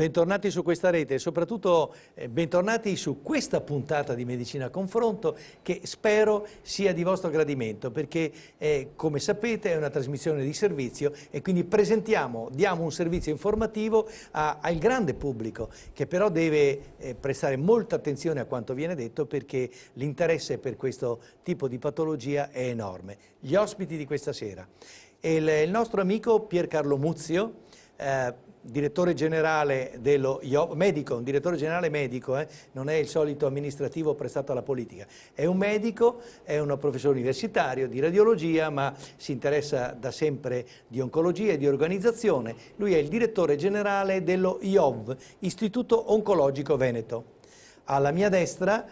Bentornati su questa rete e soprattutto bentornati su questa puntata di Medicina a Confronto che spero sia di vostro gradimento perché come sapete è una trasmissione di servizio e quindi diamo un servizio informativo al grande pubblico che però deve prestare molta attenzione a quanto viene detto perché l'interesse per questo tipo di patologia è enorme. Gli ospiti di questa sera, il nostro amico Piercarlo Muzio, direttore generale dello IOV, medico, un direttore generale medico, non è il solito amministrativo prestato alla politica, è un medico, è un professore universitario di radiologia, ma si interessa da sempre di oncologia e di organizzazione. Lui è il direttore generale dello IOV, Istituto Oncologico Veneto. Alla mia destra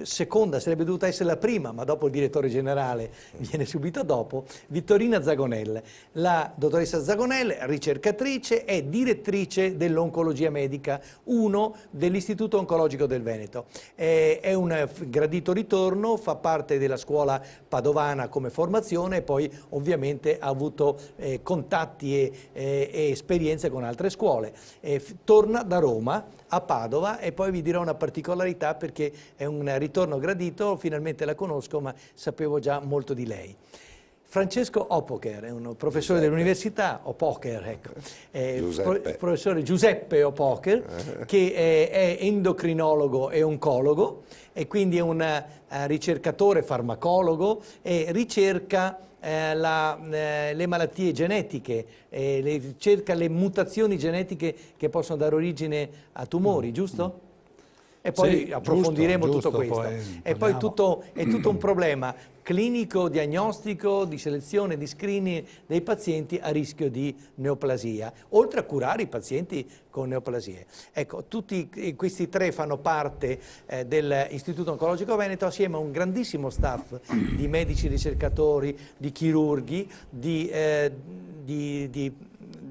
seconda, sarebbe dovuta essere la prima, ma dopo il direttore generale viene subito dopo, Vittorina Zagonel. La dottoressa Zagonel, ricercatrice e direttrice dell'oncologia medica 1 dell'Istituto Oncologico del Veneto. È un gradito ritorno, fa parte della scuola padovana come formazione e poi ovviamente ha avuto contatti e esperienze con altre scuole. Torna da Roma a Padova e poi vi dirò una particolarità perché è un ritorno gradito, finalmente la conosco ma sapevo già molto di lei. Francesco Opoker è un professore dell'università, Opoker, ecco, professore Giuseppe Opoker che è endocrinologo e oncologo e quindi è un ricercatore farmacologo e ricerca le malattie genetiche, ricerca le mutazioni genetiche che possono dare origine a tumori, giusto? E poi approfondiremo tutto questo. E poi è tutto un problema clinico, diagnostico, di selezione, di screening dei pazienti a rischio di neoplasia, oltre a curare i pazienti con neoplasie. Ecco, tutti questi tre fanno parte dell'Istituto Oncologico Veneto assieme a un grandissimo staff di medici ricercatori, di chirurghi, di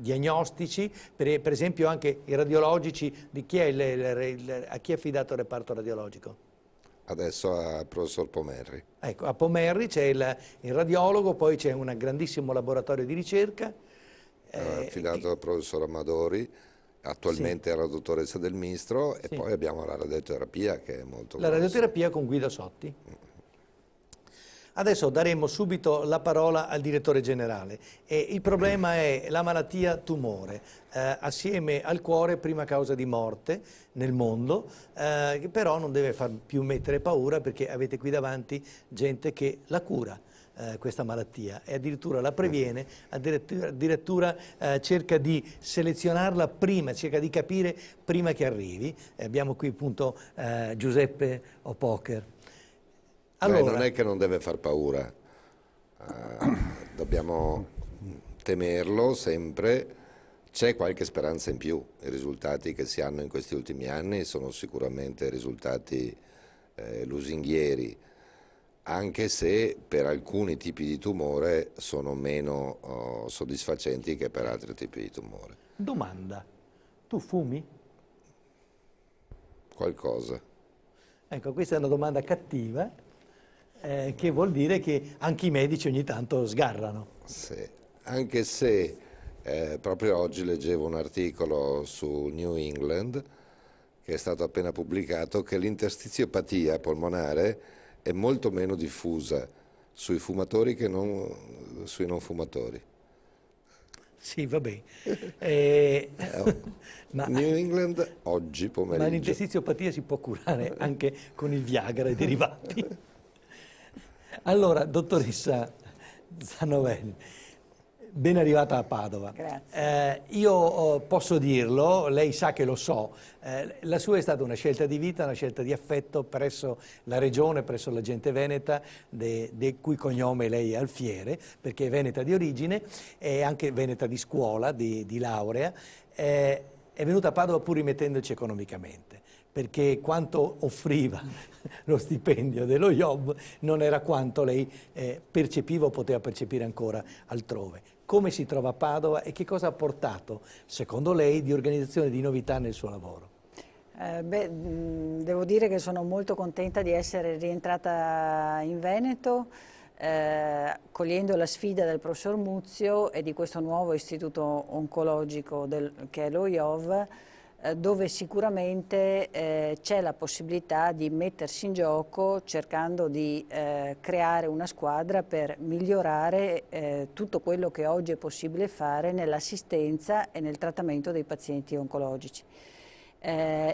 diagnostici, per esempio anche i radiologici, a chi è affidato il reparto radiologico? Adesso al professor Pomerri. Ecco, a Pomerri c'è il radiologo, poi c'è un grandissimo laboratorio di ricerca. Affidato al professor Amadori, attualmente è la dottoressa Del Mistro, e poi abbiamo la radioterapia che è molto grossa. La radioterapia con Guido Sotti. Adesso daremo subito la parola al direttore generale. Il problema è la malattia tumore, assieme al cuore prima causa di morte nel mondo, che però non deve far più mettere paura perché avete qui davanti gente che la cura. Questa malattia e addirittura la previene, addirittura cerca di selezionarla prima, cerca di capire prima che arrivi. Abbiamo qui appunto Giuseppe Opoker. Allora, non è che non deve far paura, dobbiamo temerlo sempre, c'è qualche speranza in più. I risultati che si hanno in questi ultimi anni sono sicuramente risultati lusinghieri, anche se per alcuni tipi di tumore sono meno soddisfacenti che per altri tipi di tumore. Domanda, tu fumi? Qualcosa. Ecco, questa è una domanda cattiva. Che vuol dire che anche i medici ogni tanto sgarrano. Sì, anche se proprio oggi leggevo un articolo su New England che è stato appena pubblicato che l'interstiziopatia polmonare è molto meno diffusa sui fumatori che sui non fumatori. Sì, va bene. New England oggi pomeriggio. Ma l'interstiziopatia si può curare anche con il Viagra e derivati. Allora, dottoressa Zagonel, ben arrivata a Padova. Grazie. Io posso dirlo, lei sa che lo so, la sua è stata una scelta di vita, una scelta di affetto presso la regione, presso la gente veneta, del cui cognome lei è alfiere, perché è veneta di origine, è anche veneta di scuola, di laurea, è venuta a Padova pur rimettendoci economicamente, perché quanto offriva lo stipendio dello IOV non era quanto lei percepiva o poteva percepire ancora altrove. Come si trova a Padova e che cosa ha portato, secondo lei, di organizzazione e di novità nel suo lavoro? Devo dire che sono molto contenta di essere rientrata in Veneto, cogliendo la sfida del professor Muzio e di questo nuovo istituto oncologico che è lo IOV, dove sicuramente c'è la possibilità di mettersi in gioco cercando di creare una squadra per migliorare tutto quello che oggi è possibile fare nell'assistenza e nel trattamento dei pazienti oncologici.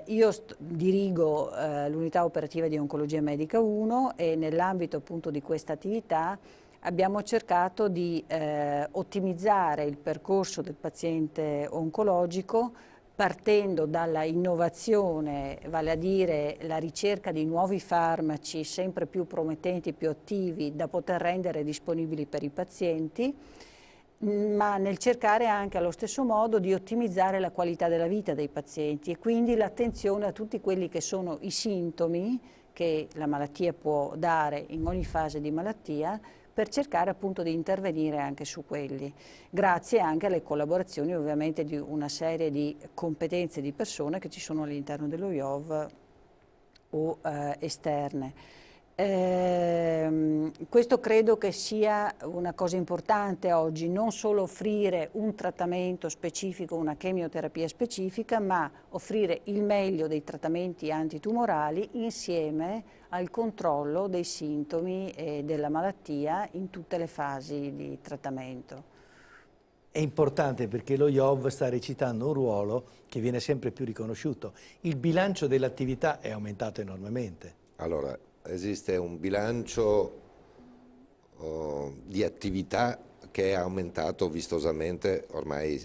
Io dirigo l'unità operativa di Oncologia Medica 1 e nell'ambito appunto di questa attività abbiamo cercato di ottimizzare il percorso del paziente oncologico partendo dalla innovazione, vale a dire la ricerca di nuovi farmaci sempre più promettenti, più attivi da poter rendere disponibili per i pazienti, ma nel cercare anche allo stesso modo di ottimizzare la qualità della vita dei pazienti e quindi l'attenzione a tutti quelli che sono i sintomi che la malattia può dare in ogni fase di malattia, per cercare appunto di intervenire anche su quelli, grazie anche alle collaborazioni ovviamente di una serie di competenze di persone che ci sono all'interno dello IOV o esterne. Questo credo che sia una cosa importante oggi, non solo offrire un trattamento specifico, una chemioterapia specifica, ma offrire il meglio dei trattamenti antitumorali insieme al controllo dei sintomi e della malattia in tutte le fasi di trattamento. È importante perché lo IOV sta recitando un ruolo che viene sempre più riconosciuto. Il bilancio dell'attività è aumentato enormemente. Allora, esiste un bilancio di attività che è aumentato vistosamente, ormai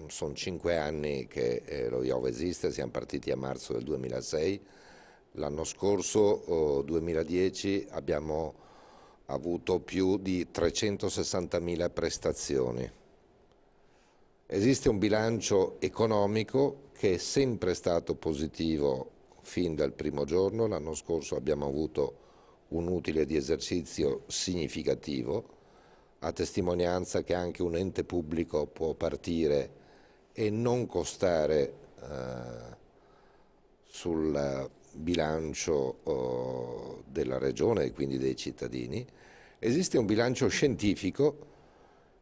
sono 5 anni che lo IOV esiste, siamo partiti a marzo del 2006, l'anno scorso, 2010, abbiamo avuto più di 360.000 prestazioni. Esiste un bilancio economico che è sempre stato positivo fin dal primo giorno. L'anno scorso abbiamo avuto un utile di esercizio significativo, a testimonianza che anche un ente pubblico può partire e non costare sul bilancio della regione e quindi dei cittadini. Esiste un bilancio scientifico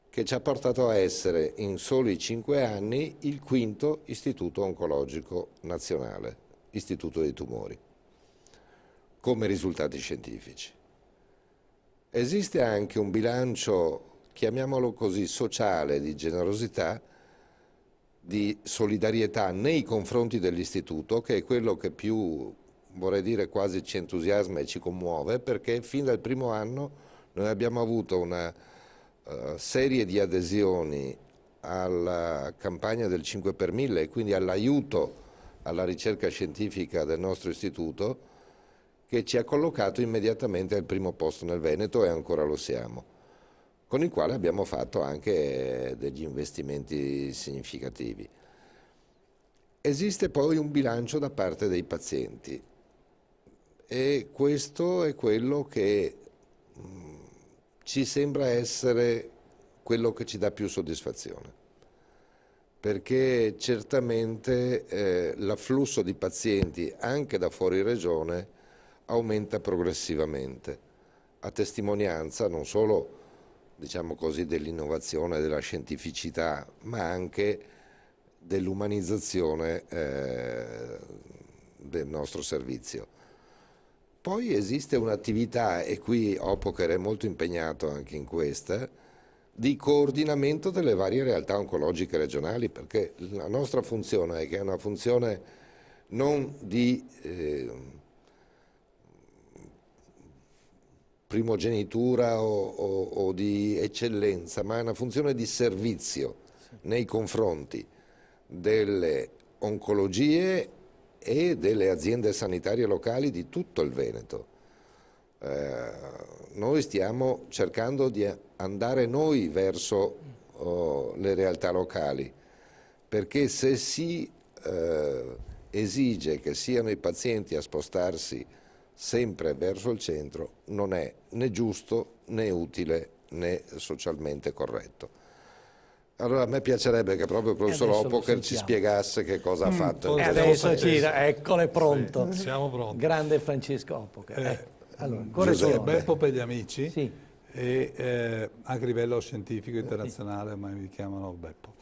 che ci ha portato a essere in soli 5 anni il 5° istituto oncologico nazionale, istituto dei tumori, come risultati scientifici. Esiste anche un bilancio, chiamiamolo così, sociale, di generosità, di solidarietà nei confronti dell'istituto, che è quello che più, vorrei dire, quasi ci entusiasma e ci commuove, perché fin dal primo anno noi abbiamo avuto una serie di adesioni alla campagna del 5 per 1000 e quindi all'aiuto alla ricerca scientifica del nostro istituto, che ci ha collocato immediatamente al primo posto nel Veneto e ancora lo siamo, con il quale abbiamo fatto anche degli investimenti significativi. Esiste poi un bilancio da parte dei pazienti e questo è quello che ci sembra essere quello che ci dà più soddisfazione, perché certamente l'afflusso di pazienti anche da fuori regione aumenta progressivamente, a testimonianza non solo, diciamo così, dell'innovazione, della scientificità, ma anche dell'umanizzazione del nostro servizio. Poi esiste un'attività, e qui Opoker è molto impegnato anche in questa, di coordinamento delle varie realtà oncologiche regionali, perché la nostra funzione è che è una funzione non di primogenitura o di eccellenza, ma è una funzione di servizio nei confronti delle oncologie e delle aziende sanitarie locali di tutto il Veneto. Noi stiamo cercando di andare noi verso le realtà locali, perché se si esige che siano i pazienti a spostarsi sempre verso il centro, non è né giusto né utile né socialmente corretto. Allora a me piacerebbe che proprio il professor Opoker ci spiegasse che cosa ha fatto. E adesso eccolo, è pronto. Sì, siamo pronti. Grande Francesco Opoker. Allora, sono Beppo per gli amici, sì. E anche a livello scientifico internazionale, ma mi chiamano Beppo.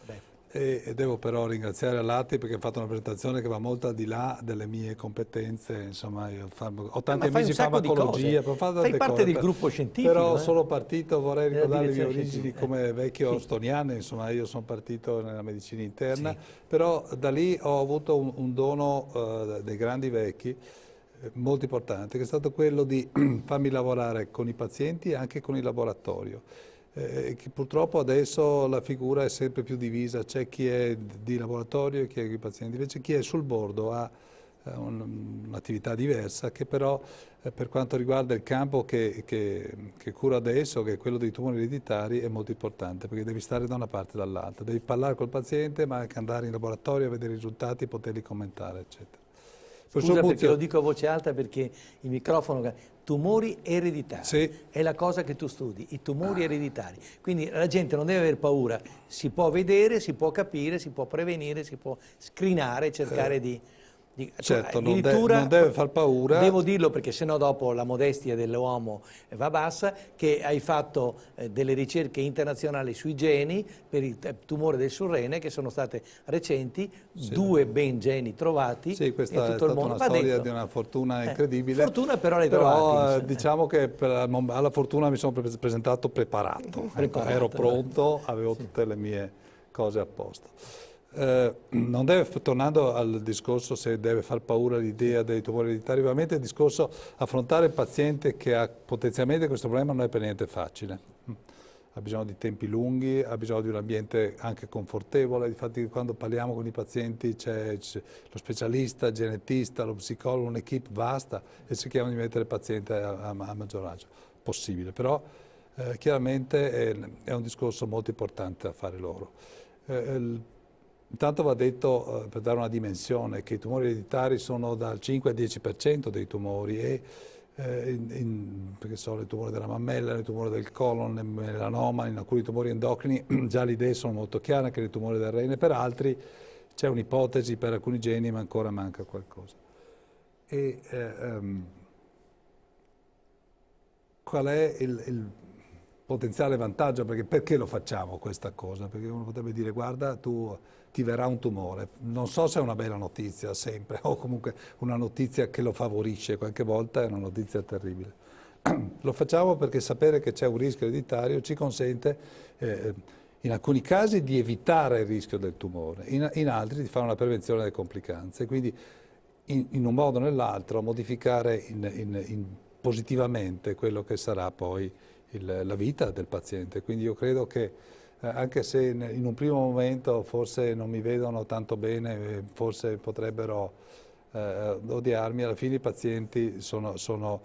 E devo però ringraziare Lati perché ha fatto una presentazione che va molto al di là delle mie competenze, insomma io ho tanti amici in farmacologia, fai parte del gruppo scientifico. Però sono partito, vorrei ricordare le mie origini come vecchio sì. estoniano, insomma io sono partito nella medicina interna, Sì. però da lì ho avuto un dono dei grandi vecchi, molto importante, che è stato quello di farmi lavorare con i pazienti e anche con il laboratorio. Che purtroppo adesso la figura è sempre più divisa, c'è chi è di laboratorio e chi è di pazienti, invece chi è sul bordo ha un'attività diversa che però per quanto riguarda il campo che cura adesso, che è quello dei tumori ereditari, è molto importante perché devi stare da una parte e dall'altra, devi parlare col paziente ma anche andare in laboratorio a vedere i risultati, poterli commentare, eccetera. Scusa perché lo dico a voce alta perché il microfono... Tumori ereditari, sì. È la cosa che tu studi, i tumori ereditari. Quindi la gente non deve avere paura, si può vedere, si può capire, si può prevenire, si può screenare, cercare di certo, non deve far paura. Devo dirlo perché sennò dopo la modestia dell'uomo va bassa, che hai fatto delle ricerche internazionali sui geni per il tumore del surrene che sono state recenti, sì, 2 ben geni trovati. Sì, questa è stata una storia di una fortuna incredibile. Fortuna però l'hai trovati. Diciamo che alla fortuna mi sono presentato preparato. Ecco, ero pronto, avevo tutte le mie cose a posto. Non deve, tornando al discorso se deve far paura l'idea dei tumori ereditari, ovviamente il discorso affrontare il paziente che ha potenzialmente questo problema non è per niente facile. Ha bisogno di tempi lunghi, ha bisogno di un ambiente anche confortevole, infatti quando parliamo con i pazienti c'è lo specialista, il genetista, lo psicologo, un'equipe vasta e cerchiamo di mettere il paziente a maggior agio possibile, però chiaramente è un discorso molto importante da fare loro. Intanto va detto, per dare una dimensione, che i tumori ereditari sono dal 5 al 10% dei tumori, perché sono i tumori della mammella, i tumori del colon, il melanoma, in alcuni tumori endocrini già le idee sono molto chiare, anche nei tumori del rene, per altri c'è un'ipotesi per alcuni geni ma ancora manca qualcosa. Qual è il potenziale vantaggio? Perché lo facciamo questa cosa? Perché uno potrebbe dire guarda ti verrà un tumore, non so se è una bella notizia sempre o comunque una notizia che lo favorisce, qualche volta è una notizia terribile. Lo facciamo perché sapere che c'è un rischio ereditario ci consente in alcuni casi di evitare il rischio del tumore, in altri di fare una prevenzione delle complicanze, quindi in un modo o nell'altro modificare positivamente quello che sarà poi la vita del paziente. Quindi io credo che anche se in un primo momento forse non mi vedono tanto bene, forse potrebbero odiarmi, alla fine i pazienti sono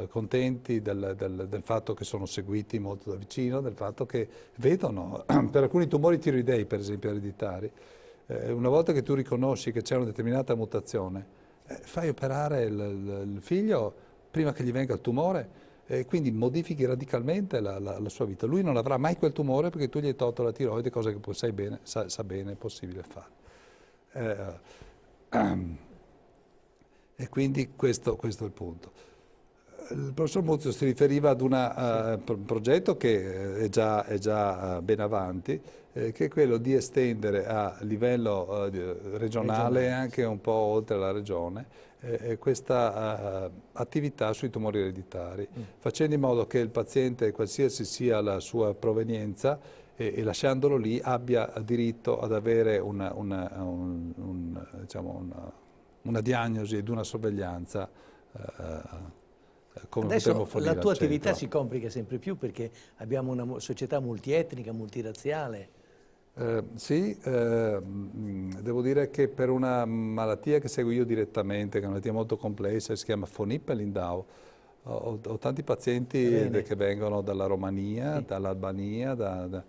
contenti del fatto che sono seguiti molto da vicino, del fatto che vedono, per alcuni tumori tiroidei per esempio ereditari, una volta che tu riconosci che c'è una determinata mutazione, fai operare il figlio prima che gli venga il tumore, quindi modifichi radicalmente la sua vita. Lui non avrà mai quel tumore perché tu gli hai tolto la tiroide, cosa che sa bene è possibile fare. E quindi questo è il punto. Il professor Muzio si riferiva ad un progetto che è già ben avanti, che è quello di estendere a livello regionale e anche un po' oltre la regione questa attività sui tumori ereditari, facendo in modo che il paziente, qualsiasi sia la sua provenienza, e lasciandolo lì abbia diritto ad avere una diagnosi ed una sorveglianza come adesso fornire la tua al attività centro. si complica sempre più perché abbiamo una società multietnica, multirazziale. Sì, devo dire che per una malattia che seguo io direttamente, che è una malattia molto complessa, si chiama von Hippel-Lindau, ho tanti pazienti che vengono dalla Romania, sì, dall'Albania.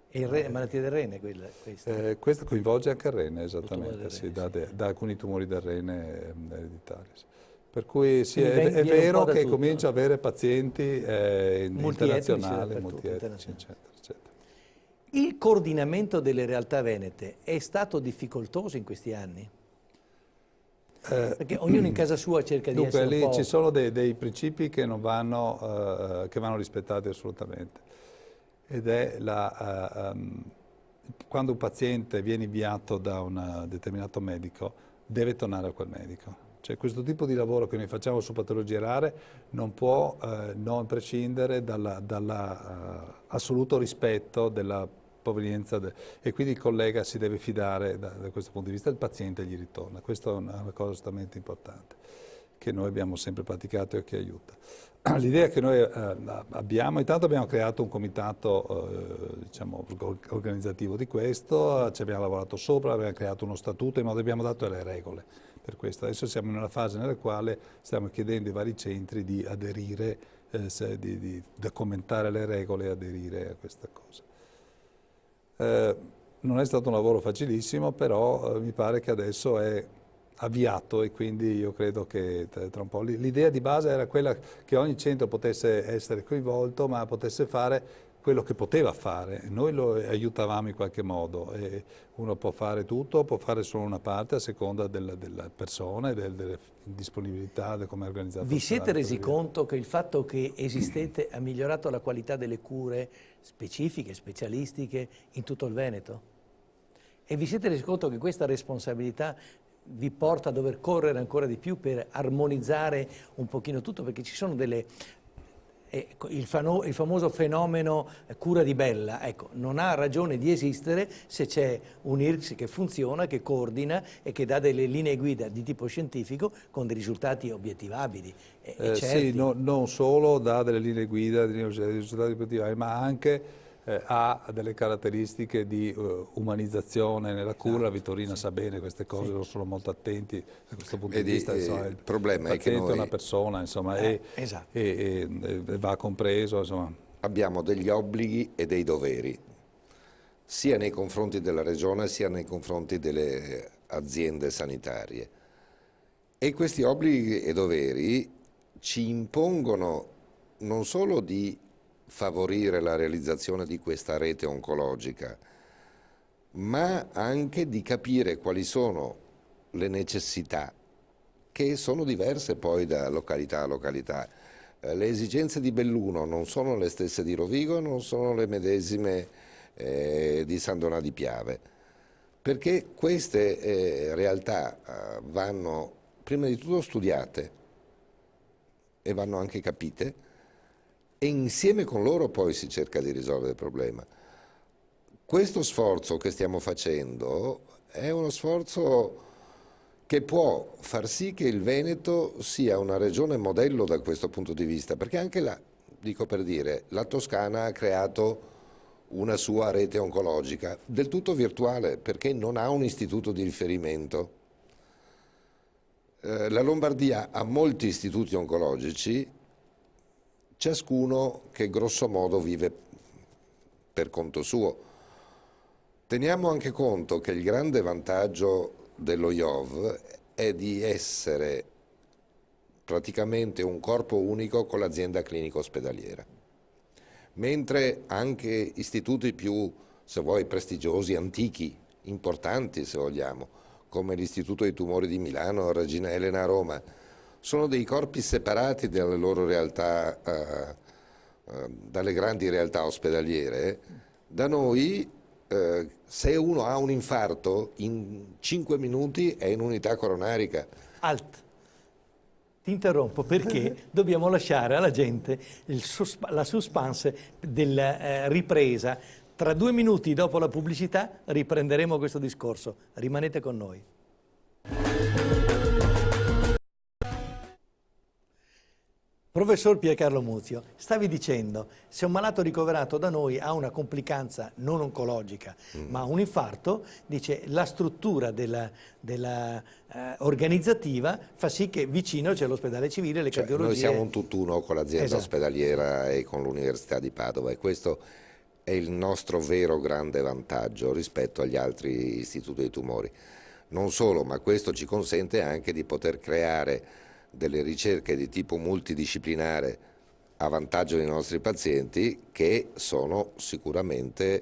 E malattia del rene questa? Questa coinvolge anche il rene, esattamente, sì, da alcuni tumori del rene ereditari. Sì. Per cui sì, è vero che comincio a avere pazienti internazionali, multietnici, eccetera, eccetera. Il coordinamento delle realtà venete è stato difficoltoso in questi anni? Perché ognuno in casa sua cerca di essere un po'... Dunque, lì ci sono dei principi che non vanno rispettati assolutamente, ed è quando un paziente viene inviato da un determinato medico, deve tornare a quel medico. Cioè, questo tipo di lavoro che noi facciamo su patologie rare non può non prescindere dall'assoluto rispetto della provenienza e quindi il collega si deve fidare da questo punto di vista, il paziente gli ritorna. Questa è una cosa assolutamente importante che noi abbiamo sempre praticato e che aiuta. L'idea che noi abbiamo, intanto abbiamo creato un comitato diciamo, organizzativo di questo, ci abbiamo lavorato sopra, abbiamo creato uno statuto in modo che abbiamo dato le regole per questo. Adesso siamo in una fase nella quale stiamo chiedendo ai vari centri di aderire, di commentare le regole e aderire a questa cosa. Non è stato un lavoro facilissimo, però mi pare che adesso è avviato e quindi io credo che tra un po'... L'idea di base era quella che ogni centro potesse essere coinvolto, ma potesse fare quello che poteva fare. Noi lo aiutavamo in qualche modo. E uno può fare tutto, può fare solo una parte a seconda della persona e delle disponibilità, di come è organizzato. Vi siete resi conto che il fatto che esistete ha migliorato la qualità delle cure specifiche, specialistiche in tutto il Veneto? E vi siete resi conto che questa responsabilità vi porta a dover correre ancora di più per armonizzare un pochino tutto, perché ci sono delle... il famoso fenomeno cura di Bella, ecco, non ha ragione di esistere se c'è un IRCS che funziona, che coordina e che dà delle linee guida di tipo scientifico con dei risultati obiettivabili e certi. Sì, non solo dà delle linee guida, dei risultati obiettivabili, ma anche ha delle caratteristiche di umanizzazione nella cura. Esatto, La Vittorina sì, sa bene queste cose, loro sono molto attenti da questo punto Vedi, di vista. Insomma, il problema è che paziente noi è una persona, insomma, esatto. e va compreso. Insomma. abbiamo degli obblighi e dei doveri, sia nei confronti della Regione sia nei confronti delle aziende sanitarie. E questi obblighi e doveri ci impongono non solo di favorire la realizzazione di questa rete oncologica, ma anche di capire quali sono le necessità, che sono diverse poi da località a località. Le esigenze di Belluno non sono le stesse di Rovigo, non sono le medesime di San Donà di Piave, perché queste realtà vanno prima di tutto studiate e vanno anche capite, e insieme con loro poi si cerca di risolvere il problema. Questo sforzo che stiamo facendo è uno sforzo che può far sì che il Veneto sia una regione modello da questo punto di vista, perché anche là, dico per dire, la Toscana ha creato una sua rete oncologica, del tutto virtuale, perché non ha un istituto di riferimento. La Lombardia ha molti istituti oncologici, ciascuno che grosso modo vive per conto suo. Teniamo anche conto che il grande vantaggio dello IOV è di essere praticamente un corpo unico con l'azienda clinica ospedaliera, mentre anche istituti più, se vuoi, prestigiosi, antichi, importanti se vogliamo, come l'Istituto dei Tumori di Milano, Regina Elena a Roma, sono dei corpi separati dalle loro realtà, dalle grandi realtà ospedaliere. Da noi, se uno ha un infarto, in 5 minuti è in unità coronarica. Alt. Ti interrompo perché dobbiamo lasciare alla gente la suspense della ripresa. Tra 2 minuti dopo la pubblicità riprenderemo questo discorso. Rimanete con noi. Professor Piercarlo Muzio, stavi dicendo, se un malato ricoverato da noi ha una complicanza non oncologica, ma un infarto, dice la struttura organizzativa fa sì che vicino c'è l'ospedale civile, le cardiologie... Noi siamo un tutt'uno con l'azienda Esatto. ospedaliera e con l'Università di Padova, e questo è il nostro vero grande vantaggio rispetto agli altri istituti dei tumori. Non solo, ma questo ci consente anche di poter creare delle ricerche di tipo multidisciplinare a vantaggio dei nostri pazienti, che sono sicuramente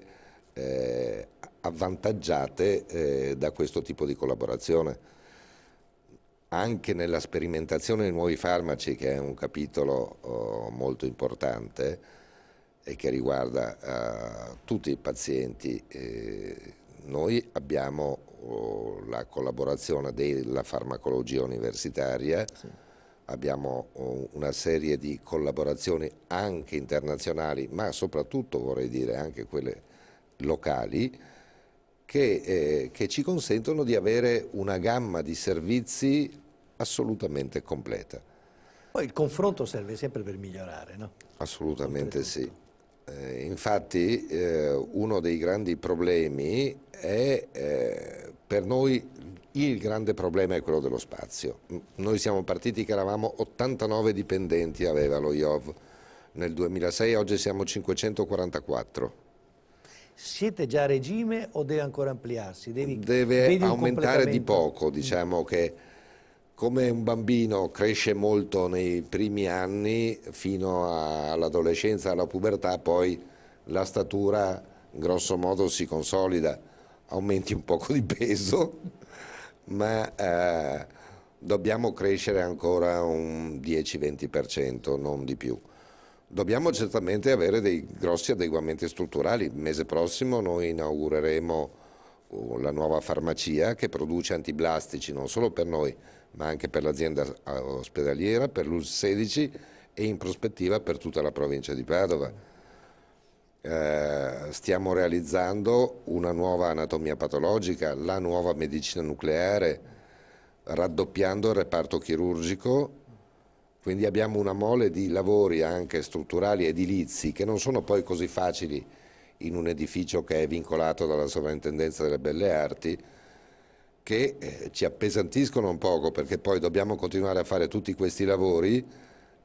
avvantaggiate da questo tipo di collaborazione. Anche nella sperimentazione dei nuovi farmaci, che è un capitolo molto importante, e che riguarda tutti i pazienti. Noi abbiamo la collaborazione della farmacologia universitaria, sì. Abbiamo una serie di collaborazioni anche internazionali, ma soprattutto vorrei dire anche quelle locali, che ci consentono di avere una gamma di servizi assolutamente completa. Poi il confronto serve sempre per migliorare, no? Assolutamente sì. Infatti uno dei grandi problemi è per noi, il grande problema è quello dello spazio. Noi siamo partiti che eravamo 89 dipendenti, aveva lo IOV nel 2006, oggi siamo 544. Siete già a regime o deve ancora ampliarsi? Deve aumentare di poco, diciamo che come un bambino cresce molto nei primi anni fino all'adolescenza, alla pubertà, poi la statura grosso modo si consolida, aumenti un poco di peso, ma dobbiamo crescere ancora un 10-20%, non di più. Dobbiamo certamente avere dei grossi adeguamenti strutturali. Il mese prossimo noi inaugureremo la nuova farmacia che produce antiblastici non solo per noi, ma anche per l'azienda ospedaliera, per l'ULS-16 e in prospettiva per tutta la provincia di Padova. Stiamo realizzando una nuova anatomia patologica, la nuova medicina nucleare, raddoppiando il reparto chirurgico. Quindi abbiamo una mole di lavori anche strutturali edilizi che non sono poi così facili in un edificio che è vincolato dalla Sovrintendenza delle Belle Arti, che ci appesantiscono un poco, perché poi dobbiamo continuare a fare tutti questi lavori,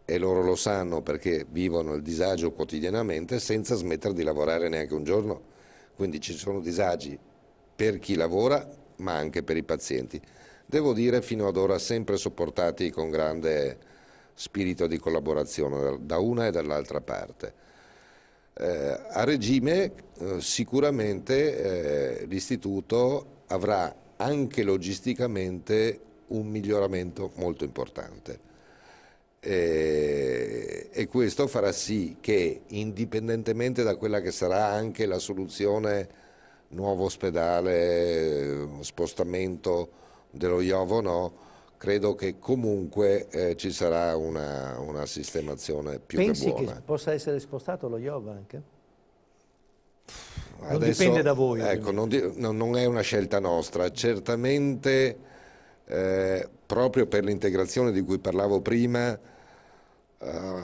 e loro lo sanno perché vivono il disagio quotidianamente, senza smettere di lavorare neanche un giorno. Quindi ci sono disagi per chi lavora, ma anche per i pazienti. Devo dire fino ad ora sempre sopportati con grande spirito di collaborazione da una e dall'altra parte. A regime sicuramente l'istituto avrà anche logisticamente un miglioramento molto importante e questo farà sì che, indipendentemente da quella che sarà anche la soluzione nuovo ospedale, spostamento dello IOV o no, credo che comunque ci sarà una sistemazione più che buona. Pensi che possa essere spostato lo IOV anche? Non Adesso, dipende da voi. Ecco, non è una scelta nostra. Certamente, proprio per l'integrazione di cui parlavo prima,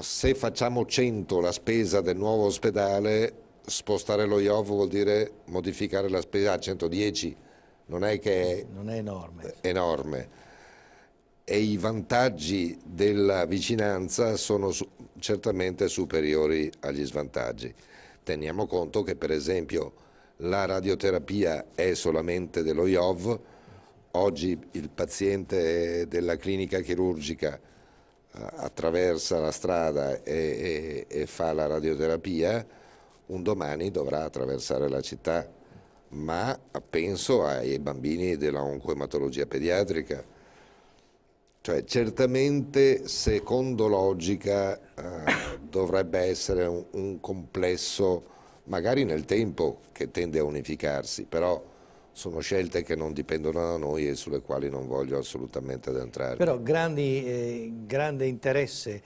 se facciamo 100 la spesa del nuovo ospedale, spostare lo IOV vuol dire modificare la spesa a 110. Non è che non è enorme. Enorme. E i vantaggi della vicinanza sono certamente superiori agli svantaggi. Teniamo conto che per esempio la radioterapia è solamente dello IOV, oggi il paziente della clinica chirurgica attraversa la strada e fa la radioterapia, un domani dovrà attraversare la città, ma penso ai bambini della oncoematologia pediatrica. Cioè, certamente, secondo logica, dovrebbe essere un complesso, magari nel tempo, che tende a unificarsi, però sono scelte che non dipendono da noi e sulle quali non voglio assolutamente addentrarmi. Però grande interesse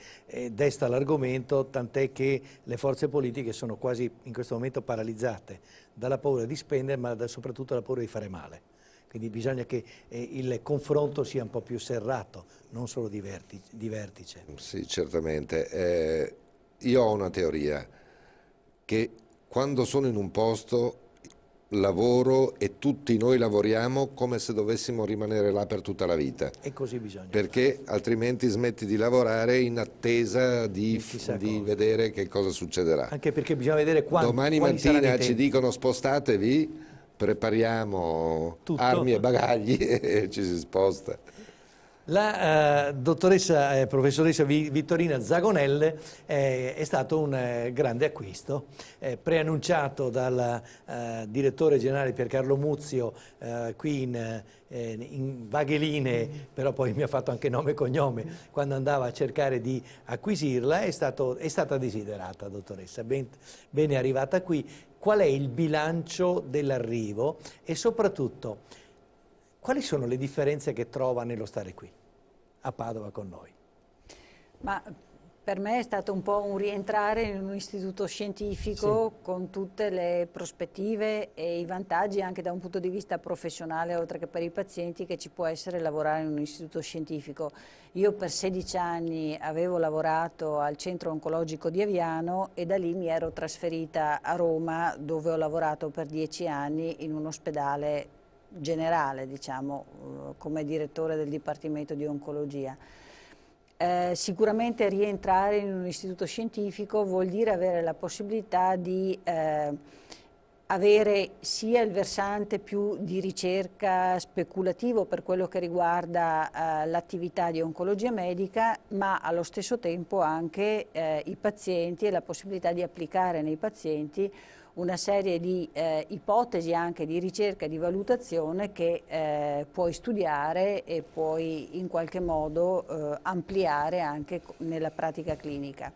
desta l'argomento, tant'è che le forze politiche sono quasi in questo momento paralizzate dalla paura di spendere, ma soprattutto dalla paura di fare male. Quindi bisogna che il confronto sia un po' più serrato, non solo di vertice. Sì, certamente. Io ho una teoria, che quando sono in un posto lavoro e tutti noi lavoriamo come se dovessimo rimanere là per tutta la vita. E così bisogna. Perché altrimenti smetti di lavorare in attesa di vedere che cosa succederà. Anche perché bisogna vedere domani mattina ci dicono spostatevi, prepariamo tutto, armi e bagagli e ci si sposta. La dottoressa, professoressa Vittorina Zagonel è stato un grande acquisto, preannunciato dal direttore generale Piercarlo Muzio qui in vaghe linee, però poi mi ha fatto anche nome e cognome quando andava a cercare di acquisirla. È stata desiderata, dottoressa, bene arrivata qui. Qual è il bilancio dell'arrivo e soprattutto quali sono le differenze che trova nello stare qui a Padova con noi? Ma per me è stato un po' un rientrare in un istituto scientifico, sì, con tutte le prospettive e i vantaggi anche da un punto di vista professionale, oltre che per i pazienti, che ci può essere lavorare in un istituto scientifico. Io per 16 anni avevo lavorato al centro oncologico di Aviano e da lì mi ero trasferita a Roma, dove ho lavorato per 10 anni in un ospedale generale, diciamo, come direttore del Dipartimento di Oncologia. Sicuramente rientrare in un istituto scientifico vuol dire avere la possibilità di avere sia il versante più di ricerca speculativo per quello che riguarda l'attività di oncologia medica, ma allo stesso tempo anche i pazienti e la possibilità di applicare nei pazienti una serie di ipotesi anche di ricerca e di valutazione che puoi studiare e puoi in qualche modo ampliare anche nella pratica clinica.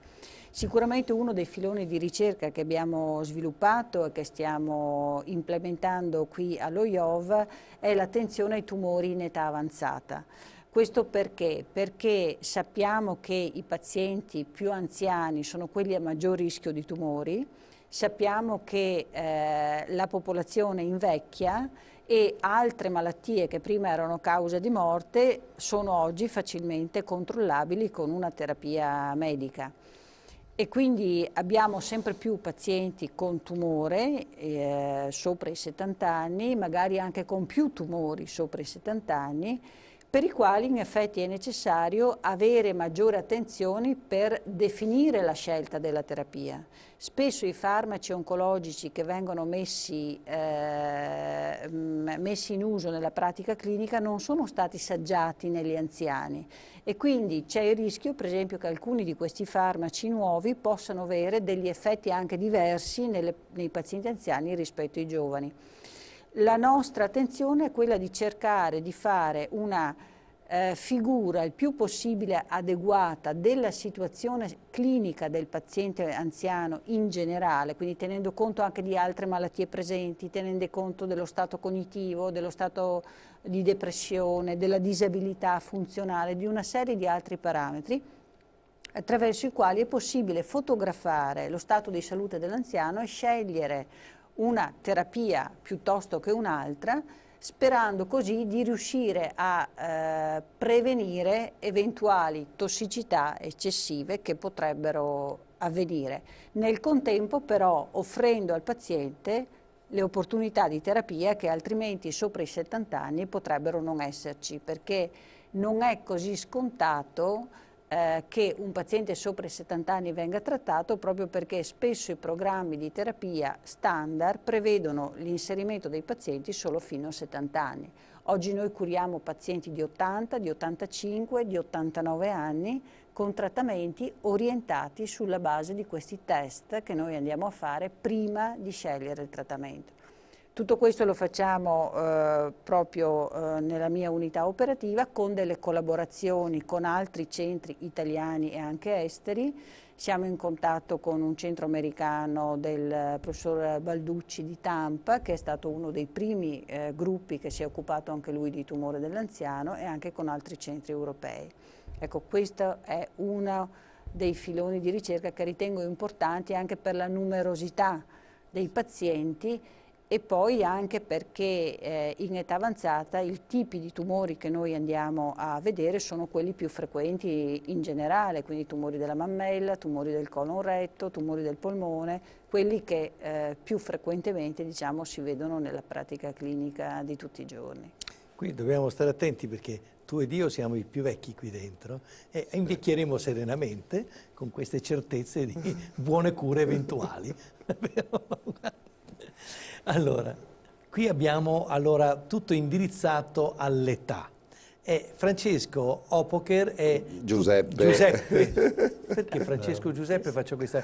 Sicuramente uno dei filoni di ricerca che abbiamo sviluppato e che stiamo implementando qui allo IOV è l'attenzione ai tumori in età avanzata. Questo perché? Perché sappiamo che i pazienti più anziani sono quelli a maggior rischio di tumori, sappiamo che la popolazione invecchia e altre malattie che prima erano causa di morte sono oggi facilmente controllabili con una terapia medica. E quindi abbiamo sempre più pazienti con tumore sopra i 70 anni, magari anche con più tumori sopra i 70 anni, per i quali in effetti è necessario avere maggiore attenzione per definire la scelta della terapia. Spesso i farmaci oncologici che vengono messi in uso nella pratica clinica non sono stati saggiati negli anziani e quindi c'è il rischio, per esempio, che alcuni di questi farmaci nuovi possano avere degli effetti anche diversi nei pazienti anziani rispetto ai giovani. La nostra attenzione è quella di cercare di fare una figura il più possibile adeguata della situazione clinica del paziente anziano in generale, quindi tenendo conto anche di altre malattie presenti, tenendo conto dello stato cognitivo, dello stato di depressione, della disabilità funzionale, di una serie di altri parametri attraverso i quali è possibile fotografare lo stato di salute dell'anziano e scegliere una terapia piuttosto che un'altra, sperando così di riuscire a prevenire eventuali tossicità eccessive che potrebbero avvenire. Nel contempo però offrendo al paziente le opportunità di terapia che altrimenti sopra i 70 anni potrebbero non esserci, perché non è così scontato che un paziente sopra i 70 anni venga trattato, proprio perché spesso i programmi di terapia standard prevedono l'inserimento dei pazienti solo fino a 70 anni. Oggi noi curiamo pazienti di 80, di 85, di 89 anni con trattamenti orientati sulla base di questi test che noi andiamo a fare prima di scegliere il trattamento. Tutto questo lo facciamo proprio nella mia unità operativa con delle collaborazioni con altri centri italiani e anche esteri. Siamo in contatto con un centro americano del professor Balducci di Tampa, che è stato uno dei primi gruppi che si è occupato anche lui di tumore dell'anziano, e anche con altri centri europei. Ecco, questo è uno dei filoni di ricerca che ritengo importanti anche per la numerosità dei pazienti e poi anche perché in età avanzata i tipi di tumori che noi andiamo a vedere sono quelli più frequenti in generale, quindi tumori della mammella, tumori del colon retto, tumori del polmone, quelli che più frequentemente, diciamo, si vedono nella pratica clinica di tutti i giorni. Qui dobbiamo stare attenti perché tu ed io siamo i più vecchi qui dentro e invecchieremo serenamente con queste certezze di buone cure eventuali. Allora, qui abbiamo tutto indirizzato all'età. Francesco Opoker è Giuseppe. Perché Francesco Giuseppe faccio questa?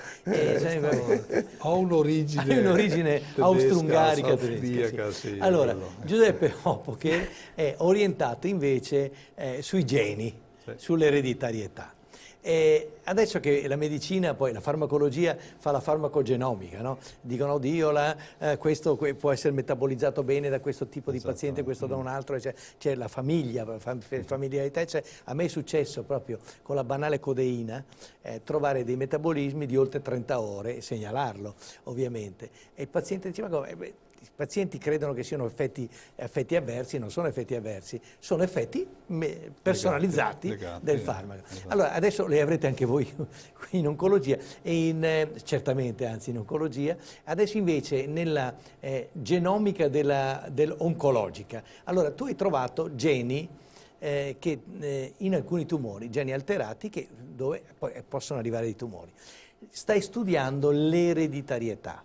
Ho un'origine austro-ungarica austriaca, sì. Sì, allora, quello. Giuseppe Opoker è orientato invece sui geni, Sì. sull'ereditarietà. E adesso che la medicina, poi la farmacologia fa la farmacogenomica, no? Dicono, oddio, questo può essere metabolizzato bene da questo tipo di paziente, questo da un altro, c'è la familiarità. A me è successo proprio con la banale codeina trovare dei metabolismi di oltre 30 ore e segnalarlo, ovviamente. E il paziente diceva, i pazienti credono che siano effetti avversi, non sono effetti avversi, sono effetti personalizzati legati, del farmaco. esatto. Allora, adesso le avrete anche voi in oncologia, certamente anzi in oncologia, adesso invece nella genomica dell'oncologica. Allora, tu hai trovato geni che in alcuni tumori, geni alterati, dove poi possono arrivare dei tumori. Stai studiando l'ereditarietà.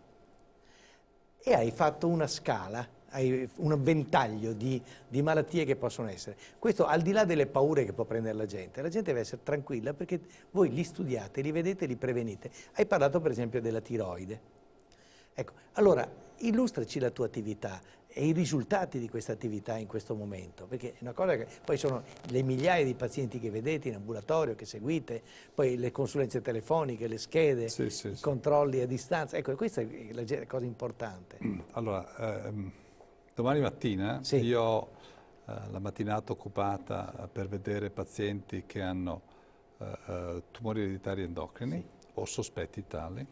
E hai fatto una scala, hai un ventaglio di malattie che possono essere. Questo al di là delle paure che può prendere la gente deve essere tranquilla perché voi li studiate, li vedete, li prevenite. Hai parlato per esempio della tiroide. Ecco, allora illustraci la tua attività e i risultati di questa attività in questo momento, perché è una cosa che poi sono le migliaia di pazienti che vedete in ambulatorio, che seguite, poi le consulenze telefoniche, le schede, i controlli a distanza, ecco, questa è la cosa importante. Allora, domani mattina io ho la mattinata occupata per vedere pazienti che hanno tumori ereditari endocrini o sospetti tali.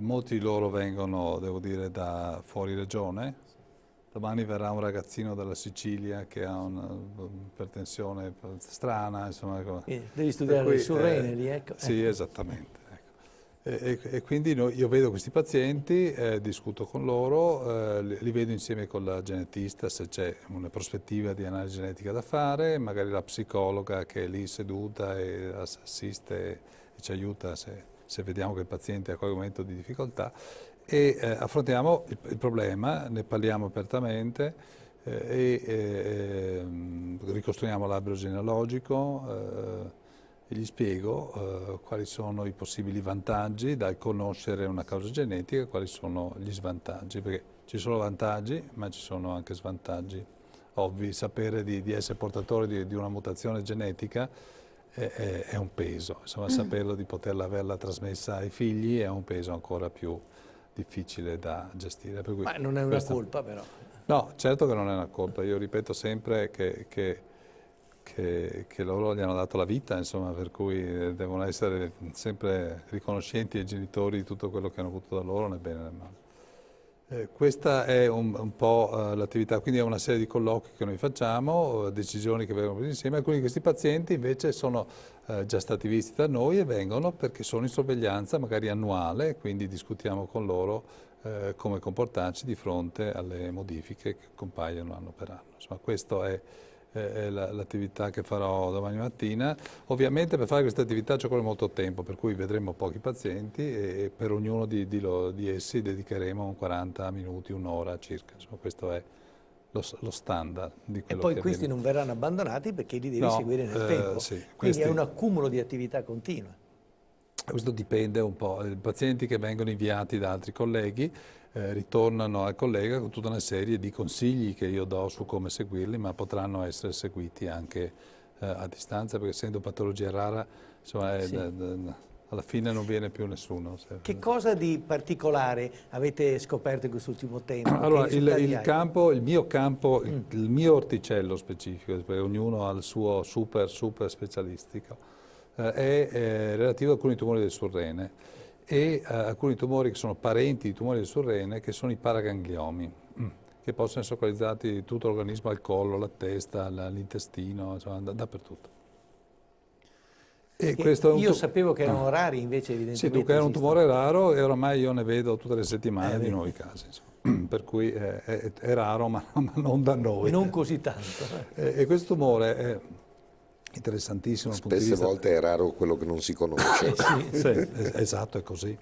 Molti di loro vengono, devo dire, da fuori regione. Domani verrà un ragazzino dalla Sicilia che ha un'ipertensione strana, insomma. Devi studiare le surrene lì, ecco. Sì, esattamente. Ecco. E quindi io vedo questi pazienti, discuto con loro, li vedo insieme con la genetista se c'è una prospettiva di analisi genetica da fare, magari la psicologa che è lì seduta e assiste e ci aiuta se vediamo che il paziente ha qualche momento di difficoltà. E affrontiamo il problema, ne parliamo apertamente ricostruiamo l'albero genealogico e gli spiego quali sono i possibili vantaggi dal conoscere una causa genetica e quali sono gli svantaggi, perché ci sono vantaggi ma ci sono anche svantaggi ovvi. Sapere di essere portatore di una mutazione genetica è un peso, insomma saperlo di poterla averla trasmessa ai figli è un peso ancora più difficile da gestire. Per cui ma non è una colpa però. No, certo che non è una colpa, io ripeto sempre che loro gli hanno dato la vita, insomma, per cui devono essere sempre riconoscenti ai genitori di tutto quello che hanno avuto da loro, né bene né male. Questa è un po' l'attività, quindi è una serie di colloqui che noi facciamo, decisioni che vengono prese insieme. Alcuni di questi pazienti invece sono già stati visti da noi e vengono perché sono in sorveglianza magari annuale, quindi discutiamo con loro come comportarci di fronte alle modifiche che compaiono anno per anno. Insomma, questa è l'attività che farò domani mattina. Ovviamente per fare questa attività ci vuole molto tempo, per cui vedremo pochi pazienti e per ognuno di essi dedicheremo 40 minuti, un'ora circa. Insomma, questo è lo standard di quello e poi che questi avviene. non verranno abbandonati perché li devi seguire nel tempo, sì, quindi è un accumulo di attività continua. Questo dipende un po', i pazienti che vengono inviati da altri colleghi ritornano al collega con tutta una serie di consigli che io do su come seguirli, ma potranno essere seguiti anche a distanza, perché essendo patologia rara, insomma, alla fine non viene più nessuno. Che cosa di particolare avete scoperto in quest'ultimo tempo? Allora, il mio orticello specifico, perché ognuno ha il suo super specialistico, è relativo a alcuni tumori del surrene e alcuni tumori che sono parenti di tumori del surrene, che sono i paragangliomi, che possono essere localizzati in tutto l'organismo, al collo, alla testa, l'intestino, insomma, dappertutto. E io sapevo che erano rari, invece evidentemente sì, che era un tumore raro e oramai io ne vedo tutte le settimane di nuovi casi. Insomma. Per cui è raro, ma non da noi. Non così tanto. E questo tumore è interessantissimo. Spesse volte è raro quello che non si conosce. Sì, esatto, è così.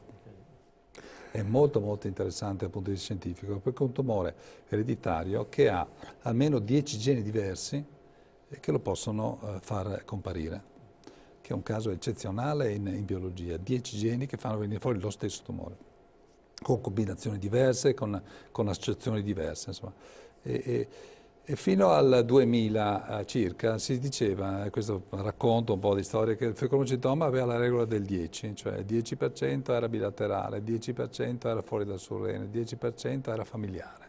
È molto interessante dal punto di vista scientifico, perché è un tumore ereditario che ha almeno 10 geni diversi e che lo possono far comparire, che è un caso eccezionale in biologia. 10 geni che fanno venire fuori lo stesso tumore, con combinazioni diverse, con associazioni diverse, insomma. E fino al 2000 circa si diceva, questo racconto un po' di storia, che il fecondocitoma aveva la regola del 10, cioè il 10% era bilaterale, il 10% era fuori dal surrene, il 10% era familiare.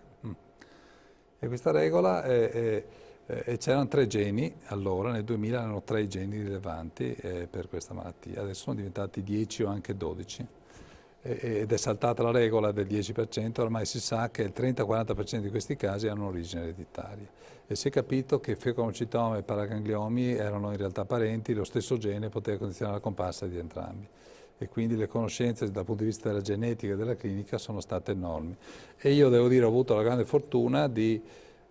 E questa regola, c'erano 3 geni, allora nel 2000 erano 3 geni rilevanti per questa malattia, adesso sono diventati 10 o anche 12. Ed è saltata la regola del 10%, ormai si sa che il 30-40% di questi casi hanno origine ereditaria. E si è capito che fecondocitoma e paragangliomi erano in realtà parenti, lo stesso gene poteva condizionare la comparsa di entrambi. E quindi le conoscenze dal punto di vista della genetica e della clinica sono state enormi. E io devo dire ho avuto la grande fortuna di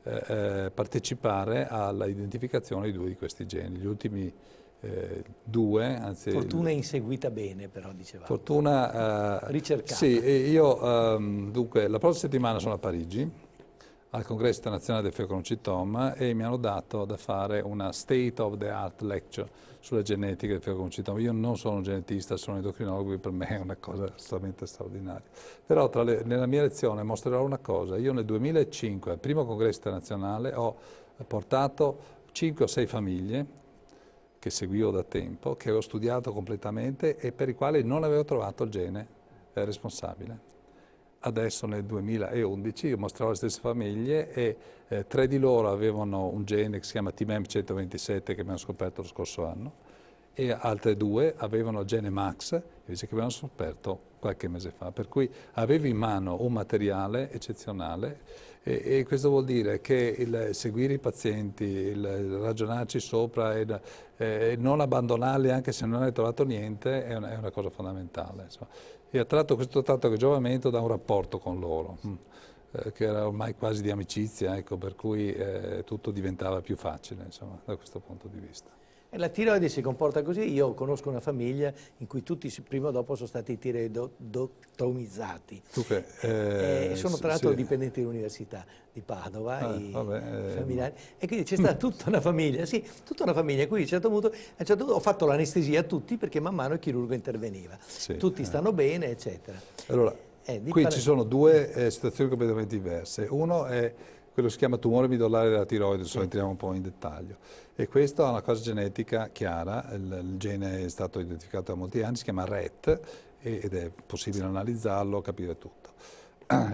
partecipare alla identificazione di 2 di questi geni. Gli ultimi 2, anzi... Fortuna inseguita bene, però, dicevamo. Fortuna... ricercata. Sì, io dunque la prossima settimana sono a Parigi, al Congresso internazionale del fecondocitoma, e mi hanno dato da fare una state of the art lecture sulla genetica del fecondocitoma. Io non sono un genetista, sono endocrinologo, per me è una cosa assolutamente straordinaria. Però nella mia lezione mostrerò una cosa. Io nel 2005, al primo Congresso internazionale, ho portato 5 o 6 famiglie che seguivo da tempo, che avevo studiato completamente e per i quali non avevo trovato il gene responsabile. Adesso nel 2011 io mostravo le stesse famiglie e 3 di loro avevano un gene che si chiama TMEM127 che abbiamo scoperto lo scorso anno, e altre 2 avevano il gene MAX invece che abbiamo scoperto qualche mese fa. Per cui avevo in mano un materiale eccezionale e questo vuol dire che il seguire i pazienti, il ragionarci sopra e non abbandonarli anche se non hai trovato niente è una cosa fondamentale. Insomma. E ha tratto questo tratto che giovamento da un rapporto con loro, che era ormai quasi di amicizia, ecco, per cui tutto diventava più facile, insomma, da questo punto di vista. E la tiroide si comporta così. Io conosco una famiglia in cui tutti prima o dopo sono stati tiroidotomizzati. E sono tra l'altro dipendenti dell'università di Padova, i familiari. E quindi c'è stata tutta una famiglia, sì, tutta una famiglia. Qui a un certo punto ho fatto l'anestesia a tutti perché man mano il chirurgo interveniva. Sì, tutti stanno bene, eccetera. Allora, qui ci sono 2 situazioni completamente diverse. Uno è quello che si chiama tumore midollare della tiroide, adesso entriamo un po' in dettaglio. E questa è una cosa genetica chiara, il gene è stato identificato da molti anni, si chiama RET ed è possibile analizzarlo, capire tutto.